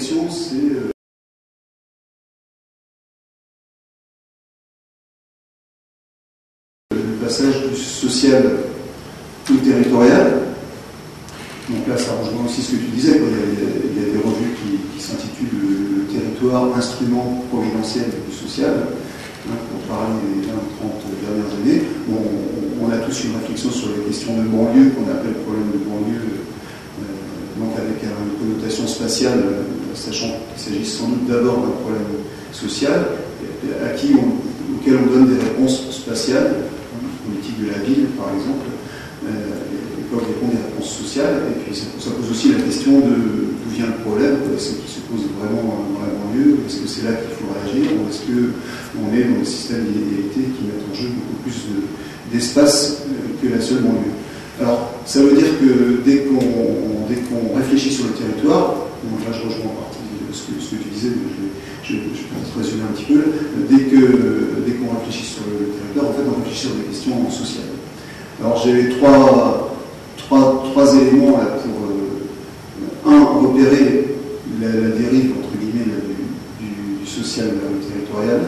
réflexion, c'est le passage du social au territorial. Donc là, ça rejoint aussi ce que tu disais, quoi. Il y a des revues qui s'intitulent le territoire, instrument providentiel du social, hein, pour parler des 20-30 dernières années. Bon, on a tous une réflexion sur les questions de banlieue, qu'on appelle problème de banlieue, donc avec une connotation spatiale, sachant qu'il s'agit sans doute d'abord d'un problème social, auquel on donne des réponses spatiales, politique de la ville, par exemple. Peuvent répondre des réponses sociales, et puis ça pose aussi la question de d'où vient le problème, est-ce qu'il se pose vraiment dans la banlieue, est-ce que c'est là qu'il faut réagir, ou est-ce qu'on est dans des systèmes d'inégalité qui mettent en jeu beaucoup plus d'espace que la seule banlieue. Alors, ça veut dire que dès qu'on réfléchit sur le territoire, bon, là je rejoins en partie ce que tu disais, je vais peut-être résumer un petit peu, dès qu'on réfléchit sur le territoire, en fait on réfléchit sur des questions sociales. Alors j'ai trois éléments là pour repérer la dérive entre guillemets du social vers le territorial.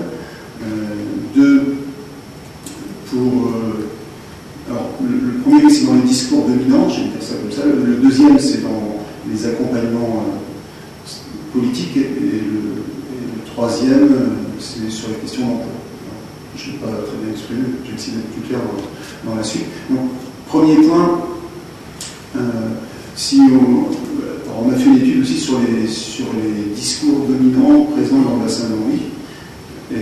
Deux, alors le premier c'est dans les discours dominants, je vais dire ça comme ça. Le deuxième c'est dans les accompagnements politiques et le troisième c'est sur les questions d'emploi. Je ne l'ai pas très bien exprimé, je vais essayer d'être plus clair dans la suite. Donc, premier point, on a fait une étude aussi sur les discours dominants présents dans le bassin de Longwy, et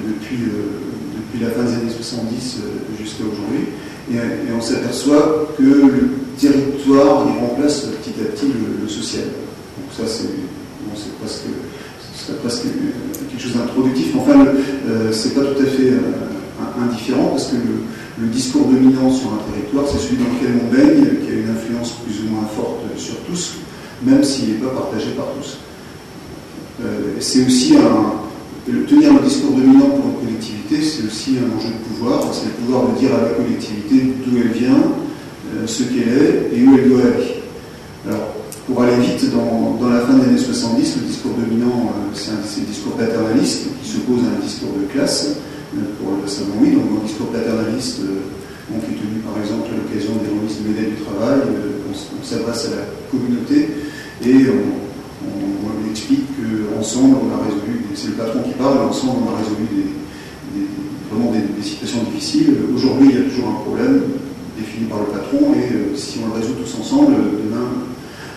depuis la fin des années 70 jusqu'à aujourd'hui, et on s'aperçoit que le territoire il remplace petit à petit le social. Donc ça c'est presque quelque chose d'introductif, mais enfin c'est pas tout à fait indifférent, parce que le discours dominant sur un territoire, c'est celui dans lequel on baigne, qui a une influence plus ou moins forte sur tous, même s'il n'est pas partagé par tous. C'est aussi tenir le discours dominant pour une collectivité, c'est aussi un enjeu de pouvoir, c'est le pouvoir de dire à la collectivité d'où elle vient, ce qu'elle est et où elle doit aller. Alors, pour aller vite, dans la fin des années 70, le discours dominant, c'est le discours paternaliste qui s'oppose à un discours de classe pour le bassin de Longwy. Donc, dans le discours paternaliste, on est tenu par exemple à l'occasion des remises de médailles du travail, on s'adresse à la communauté et on explique qu'ensemble on a résolu, c'est le patron qui parle, ensemble on a résolu vraiment des situations difficiles. Aujourd'hui, il y a toujours un problème défini par le patron et si on le résout tous ensemble, demain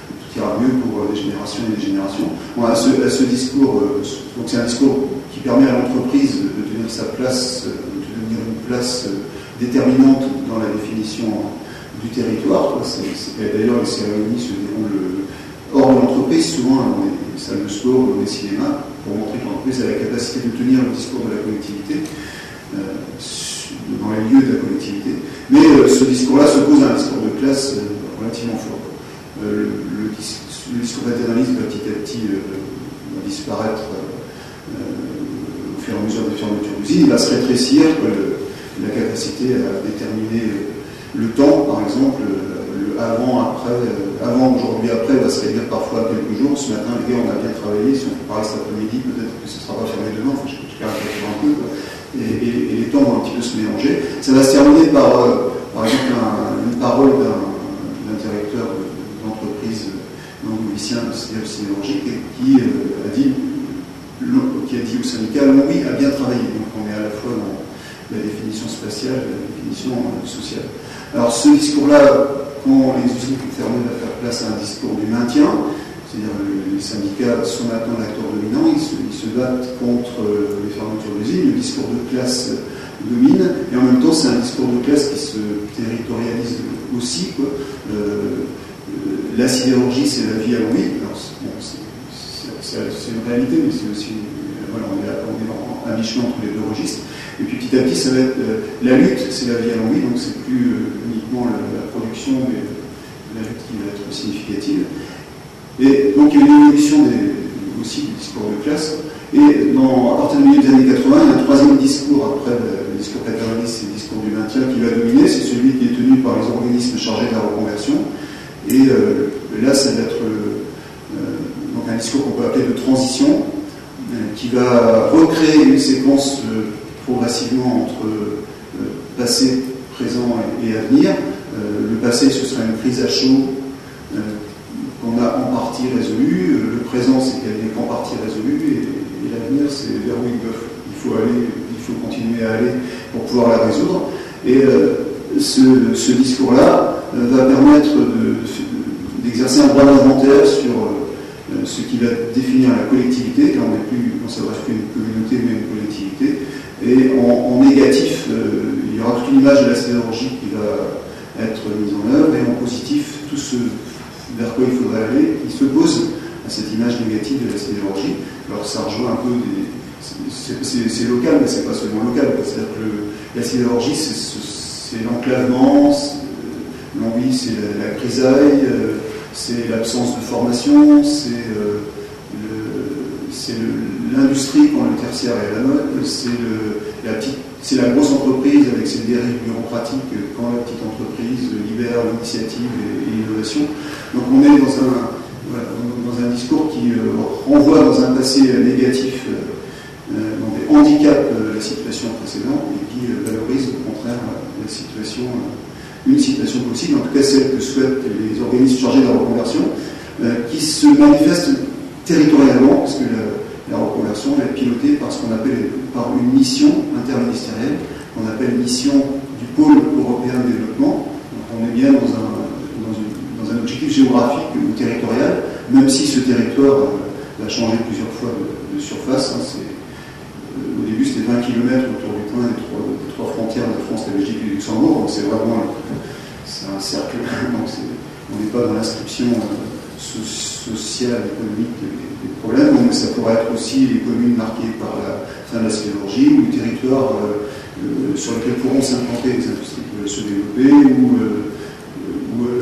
tout ira mieux pour des générations et des générations. Bon, à ce discours, donc c'est un discours qui permet à l'entreprise de tenir sa place, de devenir une place déterminante dans la définition du territoire. D'ailleurs, les cérémonies se déroulent hors de l'entreprise, souvent dans les salles de sport, dans les cinémas, pour montrer que l'entreprise a la capacité de tenir le discours de la collectivité dans les lieux de la collectivité. Mais ce discours-là s'oppose à un discours de classe relativement fort. Le discours paternaliste va petit à petit disparaître au fur et à mesure des fermetures d'usines. Il va se rétrécir, la capacité à déterminer le temps, par exemple, avant, aujourd'hui, après, va se réduire parfois à quelques jours. Ce matin, les gars, on a bien travaillé, si on fait pareil cet après-midi, peut-être que ce ne sera pas fermé demain, enfin, je caricature un peu, et les temps vont un petit peu se mélanger. Ça va se terminer par exemple, une parole d'un directeur d'entreprise non-goulicien, c'est-à-dire sidérurgique, qui a dit au syndicat, oui, a bien travaillé. Donc on est à la fois dans la définition spatiale et la définition sociale. Alors ce discours-là, quand les usines sont fermées, va faire place à un discours du maintien, c'est-à-dire les syndicats sont maintenant l'acteur dominant, ils se battent contre les fermetures d'usines, le discours de classe domine, et en même temps c'est un discours de classe qui se territorialise aussi, quoi. La sidérurgie, c'est la vie à Longwy. C'est une réalité, mais c'est aussi, voilà, on est à mi-chemin entre les deux registres. Et puis petit à petit, ça va être la lutte, c'est la vie à Longwy, donc c'est plus uniquement la production, mais la lutte qui va être significative. Et donc il y a une évolution aussi du discours de classe. Et à partir du milieu des années 80, il y a un troisième discours, après le discours paternaliste, c'est le discours du maintien qui va dominer, c'est celui qui est tenu par les organismes chargés de la reconversion. Et là, ça va être donc un un discours qu'on peut appeler de transition, qui va recréer une séquence progressivement entre passé, présent et avenir. Le passé, ce sera une prise à chaud qu'on a en partie résolue. Le présent, c'est qu'elle n'est qu'en partie résolue. Et l'avenir, c'est vers où il faut aller, il faut continuer à aller pour pouvoir la résoudre. Et ce discours-là va permettre d'exercer un droit d'inventaire sur ce qui va définir la collectivité, car on s'adresse plus à une communauté mais à une collectivité. Et en négatif, il y aura toute une image de la sidérurgie qui va être mise en œuvre, et en positif, tout ce vers quoi il faudrait aller, qui s'oppose à cette image négative de la sidérurgie. Alors ça rejoint un peu c'est local, mais c'est pas seulement local. C'est-à-dire que la sidérurgie, c'est l'enclavement, l'envie, c'est la grisaille, c'est l'absence de formation, c'est l'industrie quand le tertiaire est à la mode, c'est la grosse entreprise avec ses dérives bureaucratiques quand la petite entreprise libère l'initiative et l'innovation. Donc on est dans un discours qui renvoie dans un passé négatif, dans des handicaps la situation précédente, et qui valorise au contraire une situation possible, en tout cas celle que souhaitent les organismes chargés de la reconversion, qui se manifeste territorialement, parce que la reconversion est pilotée par ce qu'on appelle par une mission interministérielle, qu'on appelle mission du pôle européen de développement. Donc on est bien dans un objectif géographique ou territorial, même si ce territoire va changer plusieurs fois de surface. Au début, c'était 20 km autour du point des trois frontières de France, la Belgique et le Luxembourg, donc c'est vraiment un cercle. Donc on n'est pas dans l'inscription sociale, économique des problèmes, mais ça pourrait être aussi les communes marquées par la fin de la sidérurgie, ou les territoires sur lesquels pourront s'implanter les industries qui veulent se développer, ou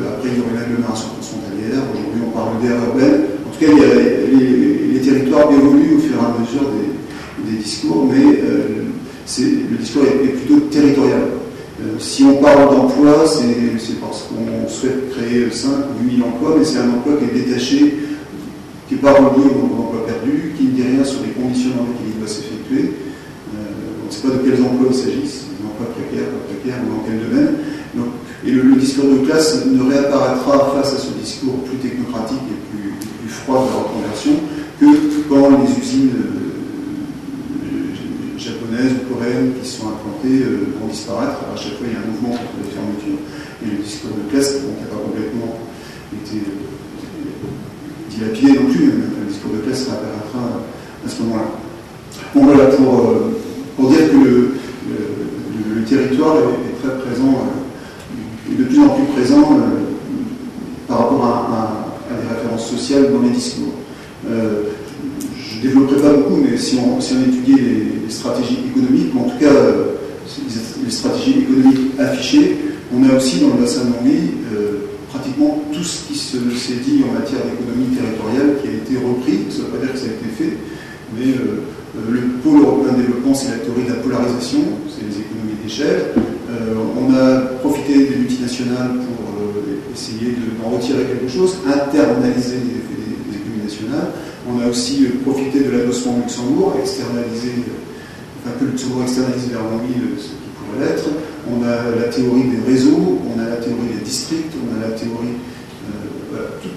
après il y aurait l'agglomération transfrontalière. Aujourd'hui on parle d'aire urbaine. En tout cas, les territoires évoluent au fur et à mesure des discours, mais le discours est plutôt territorial. Si on parle d'emploi, c'est parce qu'on souhaite créer 5 ou 8 000 emplois, mais c'est un emploi qui est détaché, qui n'est pas relié au nombre d'emplois perdus, qui ne dit rien sur les conditions dans lesquelles il doit s'effectuer. On ne sait pas de quels emplois il s'agit, des emplois précaires, pas précaires, ou dans quel domaine. Donc, et le discours de classe ne réapparaîtra face à ce discours plus technocratique et plus froid de la reconversion que quand les usines japonaises ou coréennes qui sont implantées vont disparaître. À chaque fois, il y a un mouvement contre les fermetures. Et le discours de classe, qui n'a pas complètement été dilapidé non plus, le discours de classe réapparaîtra à ce moment-là. Bon, voilà, pour dire que le territoire est très présent, et de plus en plus présent par rapport à des références sociales dans les discours. Je ne développerai pas beaucoup, mais si on étudiait les stratégies économiques, ou en tout cas les stratégies économiques affichées, on a aussi dans le bassin de Longwy pratiquement tout ce qui s'est dit en matière d'économie territoriale qui a été repris. Ça ne veut pas dire que ça a été fait, mais le pôle européen de développement, c'est la théorie de la polarisation, c'est les économies d'échelle. On a profité des multinationales pour essayer d'en retirer quelque chose, internaliser les effets des économies nationales. On a aussi profité de l'adossement Luxembourg, que Luxembourg externalise vers Longwy ce qui pourrait l'être. On a la théorie des réseaux, on a la théorie des districts, on a la théorie...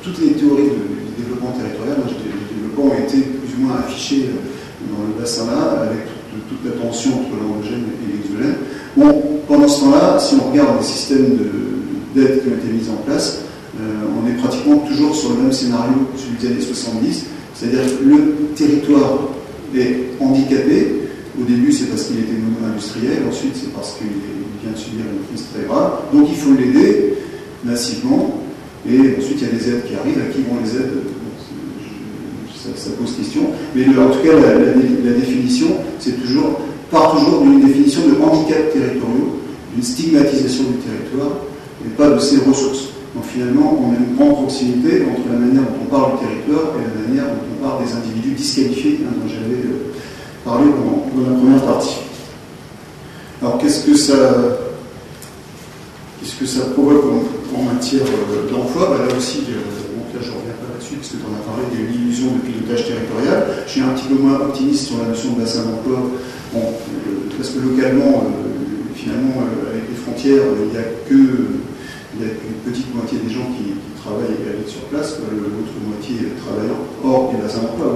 toutes les théories du développement territorial, du développement ont été plus ou moins affichées dans le bassin-là, avec toute la tension entre l'endogène et l'exogène. Bon, pendant ce temps-là, si on regarde les systèmes d'aide qui ont été mis en place, on est pratiquement toujours sur le même scénario que celui des années 70, c'est-à-dire que le territoire est handicapé. Au début, c'est parce qu'il était mono-industriel, ensuite c'est parce qu'il vient de subir une crise très grave, donc il faut l'aider massivement, et ensuite il y a des aides qui arrivent, à qui vont les aides, ça pose question, mais en tout cas la définition, part toujours d'une définition de handicap territoriaux, d'une stigmatisation du territoire, et pas de ses ressources. Donc finalement, on a une grande proximité entre la manière dont on parle du territoire et la manière dont on parle des individus disqualifiés, dont j'avais parlé dans la première partie. Alors qu'est-ce que ça provoque en matière d'emploi? Là aussi, donc là je ne reviens pas là-dessus, parce que tu en as parlé, il y a une illusion depuis pilotage territorial. Je suis un petit peu moins optimiste sur la notion de bassin d'emploi, parce que localement, finalement, avec les frontières, il n'y a qu'une petite moitié des gens qui travaillent et habitent sur place, l'autre moitié travaillant hors du bassin d'emploi,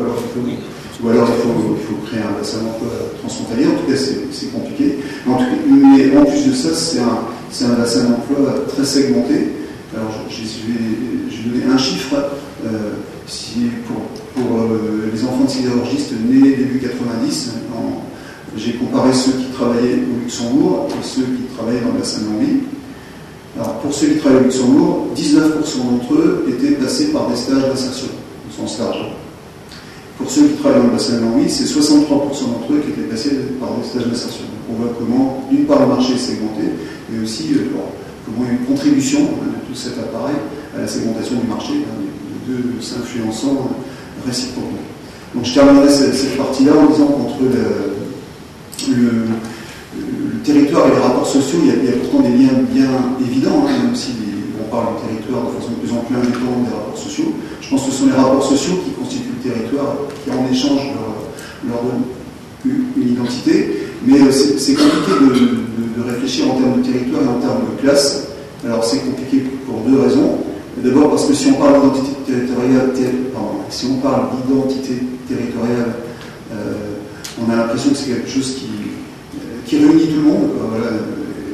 ou alors il faut créer un bassin d'emploi transfrontalier. En tout cas, c'est compliqué. Mais en plus de ça, c'est un bassin d'emploi très segmenté. Alors, je vais donner un chiffre. Pour les enfants de sidérurgistes nés début 90, j'ai comparé ceux qui travaillaient au Luxembourg et ceux qui travaillaient dans le bassin de Longwy. Alors, pour ceux qui travaillaient au Luxembourg, 19% d'entre eux étaient passés par des stages d'insertion, au sens large. Pour ceux qui travaillent dans le bassin de Longwy, c'est 63% d'entre eux qui étaient passés par des stages d'insertion. Donc, on voit comment, d'une part, le marché est segmenté, mais aussi comment il y a une contribution de tout cet appareil à la segmentation du marché, de s'influençant réciproquement. Donc je terminerai cette partie-là en disant qu'entre le territoire et les rapports sociaux, il y a pourtant des liens bien évidents, même si on parle du territoire de façon de plus en plus indépendante des rapports sociaux. Je pense que ce sont les rapports sociaux qui constituent le territoire, qui en échange leur donnent une identité. Mais c'est compliqué de réfléchir en termes de territoire et en termes de classe. Alors c'est compliqué pour deux raisons. D'abord parce que si on parle d'identité territoriale, on a l'impression que c'est quelque chose qui réunit tout le monde. Voilà.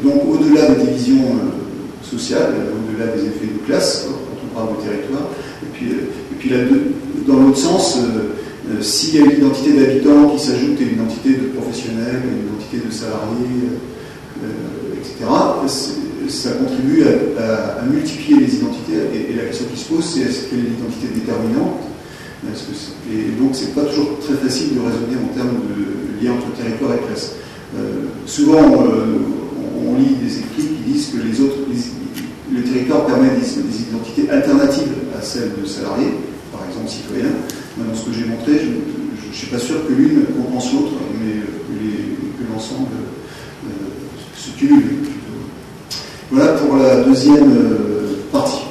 Donc au-delà des divisions sociales, au-delà des effets de classe, quand on parle de territoire, et puis là, dans l'autre sens, s'il y a une identité d'habitants qui s'ajoute à une identité de professionnels, une identité de salariés, etc., ça contribue à multiplier les identités. Et la question qui se pose, c'est est-ce qu'elle est l'identité déterminante ? Et donc, c'est pas toujours très facile de raisonner en termes de lien entre territoire et classe. Souvent, on lit des écrits qui disent que le territoire permet des identités alternatives à celles de salariés, par exemple citoyens. Dans ce que j'ai montré, je ne suis pas sûr que l'une compense l'autre, mais que l'ensemble se cumule. Voilà pour la deuxième partie.